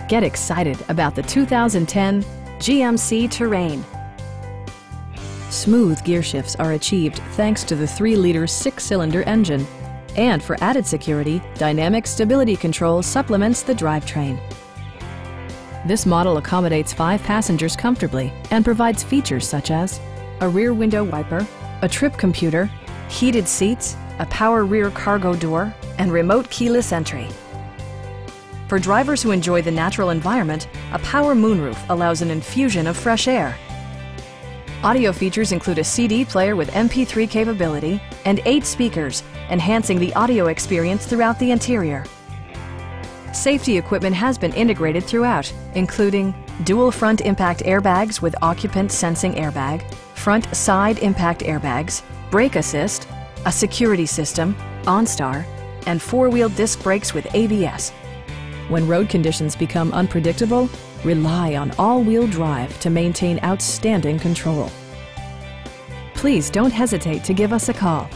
Get excited about the 2010 GMC Terrain. Smooth gear shifts are achieved thanks to the 3-liter 6-cylinder engine. And for added security, dynamic stability control supplements the drivetrain. This model accommodates 5 passengers comfortably and provides features such as a rear window wiper, a trip computer, heated seats, a power rear cargo door, and remote keyless entry. For drivers who enjoy the natural environment, a power moonroof allows an infusion of fresh air. Audio features include a CD player with MP3 capability and 8 speakers, enhancing the audio experience throughout the interior. Safety equipment has been integrated throughout, including dual front impact airbags with occupant sensing airbag, front side impact airbags, brake assist, a security system, OnStar, and 4-wheel disc brakes with ABS. When road conditions become unpredictable, rely on all-wheel drive to maintain outstanding control. Please don't hesitate to give us a call.